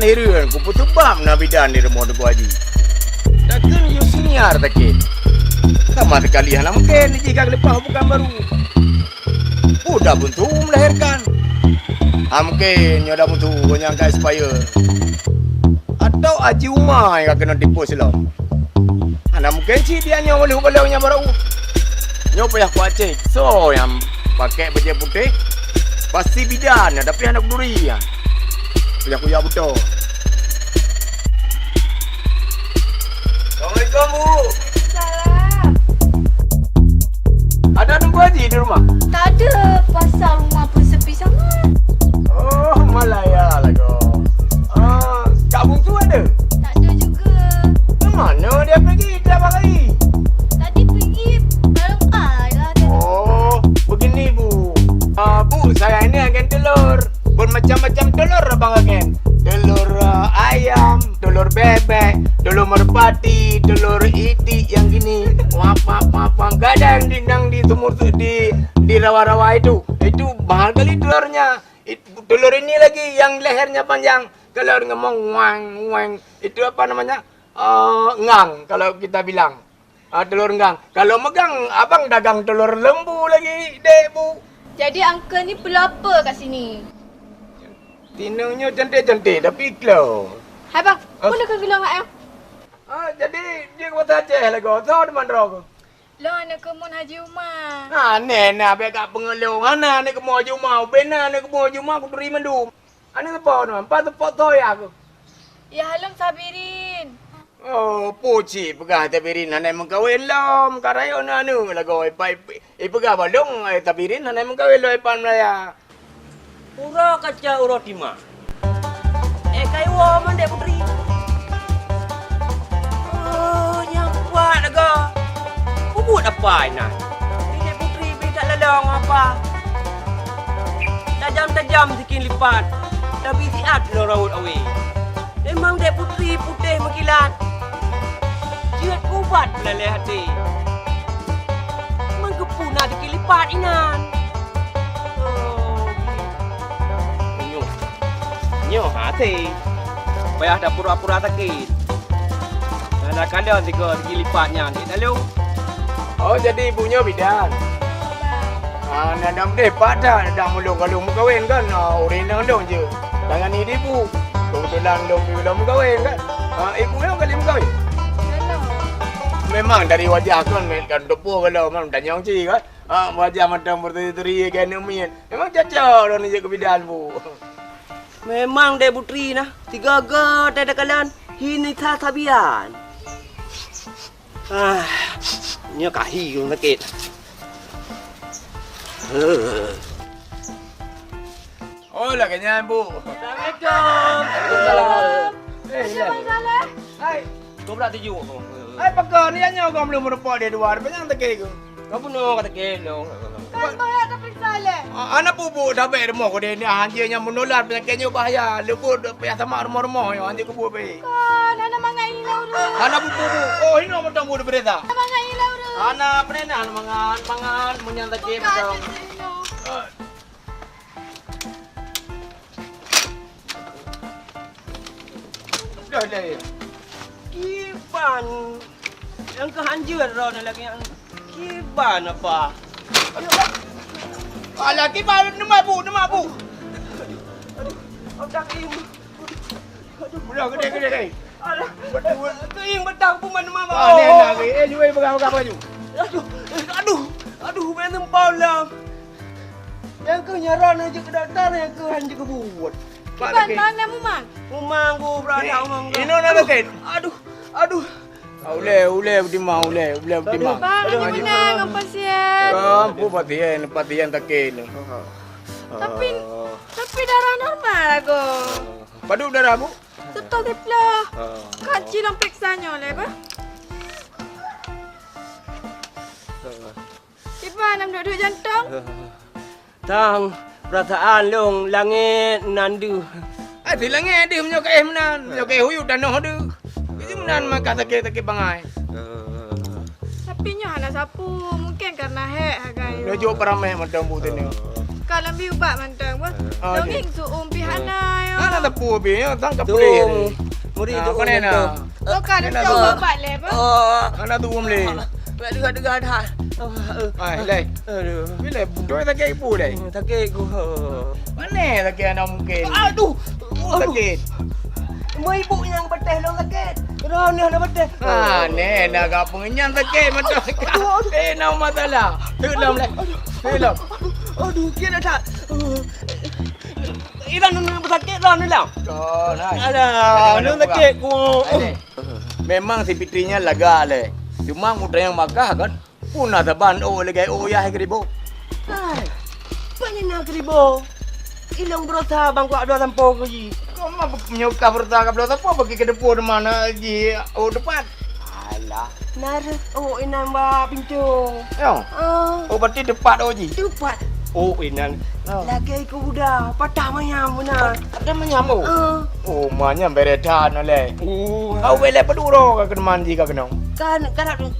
kelahiran ku putubam na bidan di rumah tu haji. Takkan you senior takin. Sama sekali hana mungkin jika lepas bukan baru. Udah buntu melahirkan. Mungkin nyoda buntu nyangka supaya. Atau Haji Umar yang kena tipu silam. Hana mungkin si dia nyawa boleh kalau nya baru. Nyo payah kuat cek. So yang pakai baju putih pasti bidan tapi anak duri ya. Payah kuya betul. Assalamualaikum Bu. Salam. Ada nunggu Haji di rumah? Tak ada. Pasal rumah pun sepi sangat. Oh, Malaya lah kau. Kak Bungsu ada? Tak ada juga. Ke mana dia pergi? Kenapa kali? Tadi pergi bareng I lah. Oh, begini Bu. Bu, saya ini agen telur. Bermacam-macam telur abang agen. Telur ayam, telur bebek, telur merpati, telur itik yang gini. Wap. Gadang di sumur di rawa-rawa itu. Itu mahal kali telurnya. Telur ini lagi yang lehernya panjang. Kalau ngomong wang. Itu apa namanya? Ngang kalau kita bilang. Telur ngang. Kalau megang abang dagang telur lembu lagi, dek Bu. Jadi uncle ni perlu apa kat sini? Tinaunya cantik-cantik tapi iklau. Hai bang, mana kau gelang kat Jadi dia kata Aceh lah kau. Tahu di mana kau? Lo anak kemun Haji Umar. Nena beka pengelung. Ana ni kemo Juma, bena ni kemo Juma aku terima dum. Ana apa nama? Empat foto ya aku. Ya halam sabirin. Oh, puci pegah tabirin ana mengkawin lom karayo na anu lago ipai pegah balong tabirin ana mengkawin lo ipan melaya. Ura kaca ura tima. Kai wo man dek putri. Oh, nyapa naga. Buat apa ini? Dek putri beda lalong apa? Tajam-tajam sikit lipat. Tapi siat lo raut awe. Memang dek putri putih mengkilat. Jiat kubat belalai hati. Menggepuna sikit lipat inan. Nyo hati. Payah dah pura-pura sakit. Ada kandang tiga lipatnya ni lalu. Oh, jadi ibunya bidan. Nadam deh pada nadam mulu kalau mau kahwin kan. Orang dong je. Tangan ni ibu. Kebetulan dong belum kahwin kan. Ibu yang kali mau kahwin. Memang dari wajah kan depu kalau memang tanya orang cik kan. Wajah macam berteri-teri kan umian. Memang cocok orang ni je ke bidan Bu. Memang dek putri nah. Tiga ada kalan. Ini tak tabian. Nyo kahi yung sakit. Oh, lah kenyan Bu. Assalamualaikum. Waalaikumsalam. Siapa salah? Hai. Kau berat tuju. Hai pakar ni hanya kau belum merepot dia luar. Banyak tak ke? Kau pun kata kelo. Kan bayar tapi salah. Anak bubuk dah baik rumah kau dia ni anjirnya menular penyakitnya bahaya. Lebut payah sama rumah-rumah yang anjir kebuk baik. Kan anak mangai ilau ru. Anak bubuk. Oh, ini orang tamu dah berita. Anak mangai ilau ru. Anak berenang mangan menyantap ke macam. Dah. Kiban. Yang kehancuran roh lagi yang kiban apa? Alah kiban nama Bu. Otak ibu. Budak gede. Alah, keing betang pun mana mama. Ni nak ke? Jual pegang baju. Aduh, main tempau lah. Yang ke nyaran aja ke doktor, yang ke hanya ke buat. Kiban mana mumang? Umang ku beranak umang. Ini nak ke? Aduh. Ule betimah. Bang, ini menang apa siap? Ampu patian takin. Tapi darah normal aku. Padu darah Bu. Betul tiplah. Kaji lang periksanya oleh apa? Kiban nam duduk jantung. Tang perasaan long langit nandu. Di langit dia punya kaih menan. Punya kaih huyu dan noh dia. Dia menan makan sakit bangai. Tapi nyo hana sapu. Mungkin karena hek hagai. Dia jauh peramai macam Bu ni. Kalau bi ubat mantang bah. Dongeng suum pihana yo. Ana tepu be, tangkap Tu. boleh. Muri Ah, tu kau ni nak. Kau kan Dia nak ada buat. obat le apa? Oh. Ana tu boleh. Baik dengar dah. Ai, lai. Aduh. Bila budak tak kaya ibu lai. Sakit aku. Mana tak kaya anak mungkin. Aduh. Sakit. Mau ibu yang betul dong sakit. Kerana nak betul. Ah, ni nak kau pengenyan sakit macam kau. Nak masalah. Tulam lai. Tulam. Aduh, kira tak. Iran nak sakit dah ni lah. Kau nak. Alah, nak sakit ku. Memang si Fitrinya laga le. Cuma muda yang makah kan. Punah taban lagi ya kribo. Hai. Banyak nak ribu. Ilang berusaha bang kuat dua tampau ke ji. Kau mah menyuka bertakap lo apa bagi ke depan mana ji depan. Alah. Nar, inang ba pincung. Yo. Ah, Berarti depan ji. cepat. Inang. Oh. Lagi ku budak, patah mayam benar. Ada menyamuk. Ah, Manya beretan oleh. Kau boleh berduro ke kena mandi ke kena. kan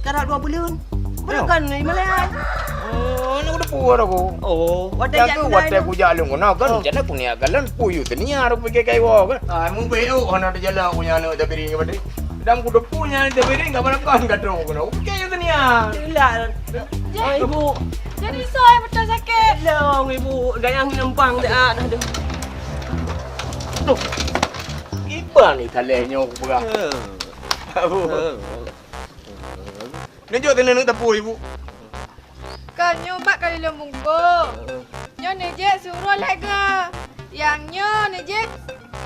karat 2 bulan. Berkan ni Malayan. Nak udah puas aku. Wadah Jaga wadah ku jalan kena kan. Jangan punya galan puyu tenia ru pergi kai wa kan. Mu beu ana ada jalan punya anak dah beri ke dam ku punya dah beri enggak berapa kan gatro kena. Okey tenia. Itulah. Ibu. Jadi soy betul sakit. Long ibu, gayang nempang dah. Aduh. Tuh. Iba ni talenya aku berah. Abu. Nunjuk tenang tepu ibu. Kau nyobat kali lemunggo. Nyo nejek suruh lega. Yang nyo nejek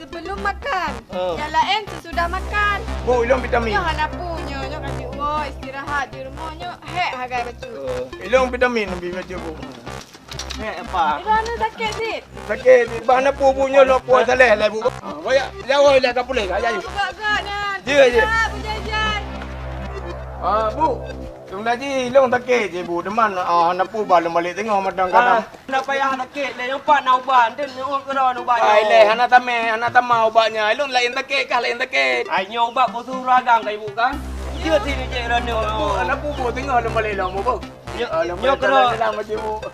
sebelum makan. Yang lain sesudah makan. Bu, ilong vitamin. Nyo hana punya. Nyo kasih uang istirahat di rumah. Nyo hek hargai betul. Ilong vitamin lebih macam bu. Apa? Kerana sakit sih. Sakit, bahana pu punya lo puas saleh lah bu. Bayak, jauh lah tak boleh kaya. Gak nan. Je. Berjajan. Bu. Tunggu ji, ilong sakit je bu. Deman nak pu balu balik tengok madang kadang. Nak payah nak kek le yang pat nak ubat dan nak kena ubat. Ai leh, anak tamah ubatnya. Ilong lain sakit kah lain sakit. Ai nyobat bosu ragang kai ibu kan. Dia sini je rana. Bu, anak pu tengok lo balik lah bu. Nyo kena.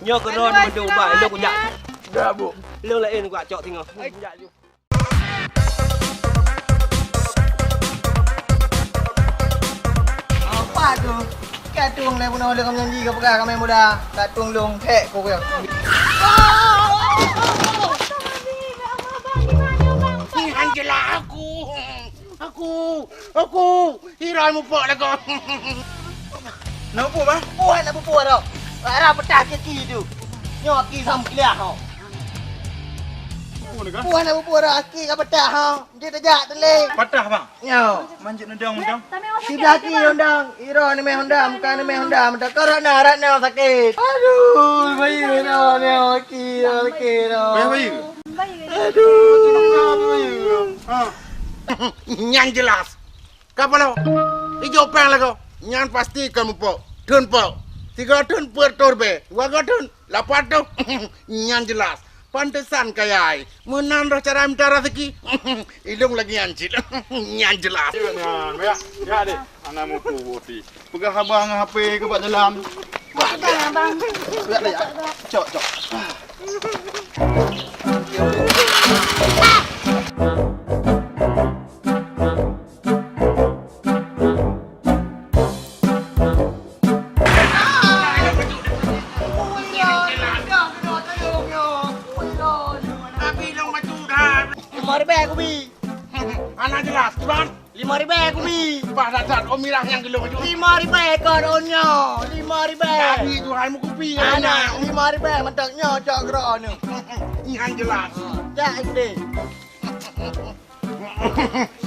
Nyo kena benda ubat lo kujak. Dah bu. Lo lain gua cok tengok. Kujak je. Apa tu? Katung le pun oleh kami janji ke pegang kami muda. Katung long hek kau ke. Angela aku hirai mu pak lagu. Nak pu bah? Puan nak puan tau. Arah petah kaki tu. Nyok ki sam kelia ha. Puan nak puan tau. Aki ka petah ha. Dia terjak teleh. Patah bang. Nyo. Manjut nendang macam. Si belaki hondang. Iro ni meh hondam. Bukan ni meh hondam. Tak korak nak rat nak sakit. Aduh. Bayi no. Nyo. Aki. Aki no. Bayi. Aduh. Nyan jelas. Kapan lo? Ijo pang lagu. Nyan pasti kamu po. Tun po. 3 tun per torbe. 2 tun. 8 tun. Nyan jelas. Pantesan kayai. Menan roh cara minta rezeki. Ilung lagi anjil. Nyan jelas. Ya deh, anak mau putih. Pegang abang HP ke buat dalam. Wah, bang. Ya. Cok. Tapi ilung baju dah. 5,000 aku bi. Anak jelas. Tuan. 5,000 aku bi. Pak Dadan om mirah yang ilung baju. 5,000 ekor onyo. 5,000. Tapi tu hai mu kupi Anak 5,000 mentaknya cok gerak ni. Nyan jelas. Jak gede.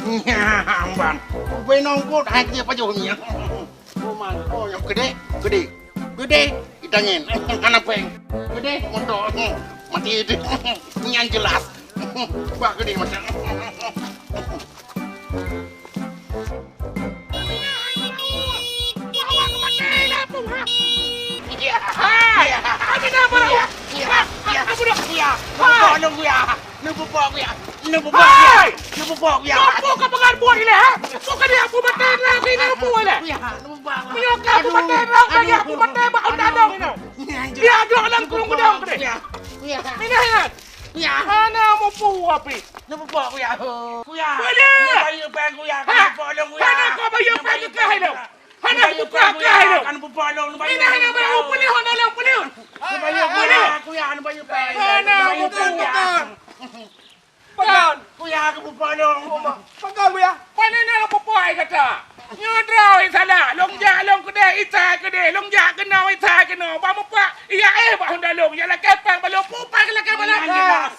Nyamban. Benongkot hai dia pajunya. Oh, yang gede. Itangin. Anak peng. Gede motor. Mati itu. Nyan jelas. Pak gede macam. Ya, hai. Ada apa? Ya. Nunggu ya. Nunggu pok ya. Apa kau pengen buat ini ha? Kau kan dia aku baten lah sini aku ini. Menyokap aku baten lah lagi aku baten bau dadong ini. Dia ada dalam kurung gudang gede. Ini ya. Kuya. Mana mau pu api? Nak pupuk kuya. Kuya. Kuya. Bayar peng kuya. Ha? Kan pupuk long kuya. Mana kau bayar peng ke hai lo? Mana buka ke hai lo? Kan pupuk long bayar. Ini hanya baru pulih hana lo pulih. Bayar kuya. Kuya kan bayar peng. Mana betul. Pegang. Kuya kan pupuk long. Pegang kuya. Mana nak pupuk ai kata? Nyodrau salah. Long ja long kedai ita kedai. Long ja kena ita kena. Ba mo pa. Iya ba honda long. Ya la kepang balong pupai ke la kepang.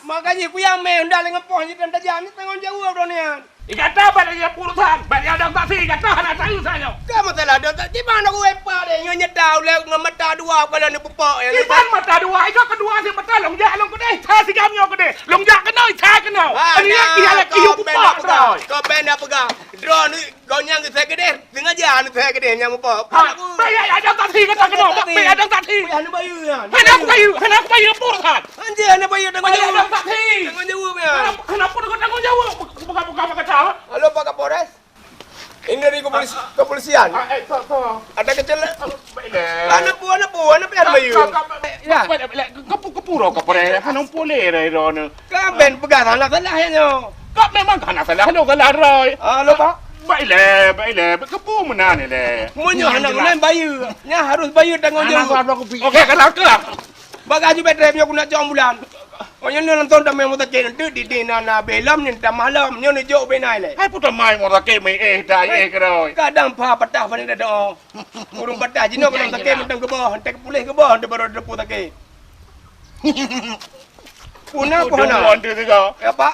Makanya kuya main undang dengan pohon ni dan tajam ni tengok jauh bro ni. Ikata balik yang puluhan, balik ada taksi, ikata anak saya saya. Kamu salah dah. Di mana aku epa deh? Nyonya tahu le ngamata dua kalau ni pupuk ya. Di mana mata dua, itu kedua si mata longjak long kedai, saya si kami kedai, longjak kena, saya kena. Ini dia lagi hidup pupak dah. Kau benda pegang. Drone ni kau nyang saya gede. Sengaja ni saya gede nyang pupuk. Bayar ada taksi kata kena, bayar ada taksi. Kuya ni bayu ya. Hendak bayar puluhan. Anjir ni bayu dengan Bayar jauh. ada taksi. Dengan jauh ya. Kenapa kau tanggung jawab? Bukan kata. Halo Pak Kapolres. Ini dari kepolisian. Ada kecelakaan. Anak pian bayu. Ya. Kepuro kapore, hanong pule ron. Kan ben pegang anak salah ya nyo. Kau memang kan salah lo kalah roy. Halo Pak. Baiklah, kepu mana ni le. Munyo anak lain bayu. Nya harus bayu tanggung jawab. Okey, kalau kelak. Bagaju betre punya guna jom bulan. Oh nyo nonton dah memang tak kena di nana belam ni dah malam nyo ni jauh benai le. Hai putar mai mo tak mai dah keroi. Kadang pa patah pada dah doa. Urung patah jino kalau tak kena tentang ke bawah, tak pulih ke bawah dah baru depu tak ke. Puna ko Dah na. tu juga. Ya Pak.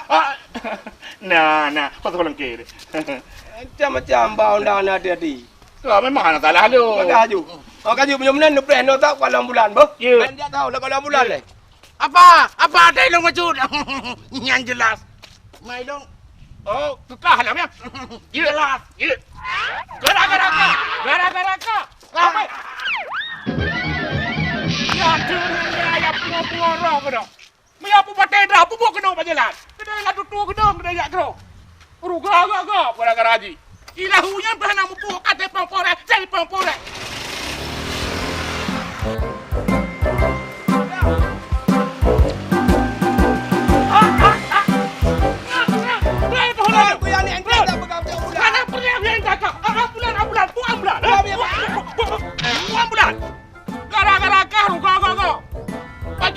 Nah, pasal orang kiri. Macam-macam bau dana tadi. Kau memang anak salah lu. Bagaju. Oh kaju punya mana nu plan tak kalau bulan boh. Ya. Dia tahu lah kalau bulan le. Apa ada long macut? Yang jelas. Mai long. Oh, kekah lah ya. Jelas. Gara-gara kau. Apa? Ya turunnya ya pungo-pungo roh kau. Maya pu pakai dah, pu buat kena berjalan. Kena lah tutu kena, kena ya kena. Ruga gara-gara haji. Ilah hujan pernah mupu kata pangpore, jadi pangpore.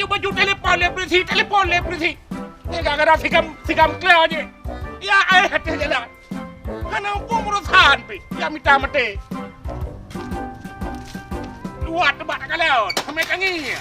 Baju telepon le berisi. Ni gara-gara sikam clear je. Ya hati jalan. Kana urusan pi. Ya minta mati. Luat debat kalau. Kami kangi.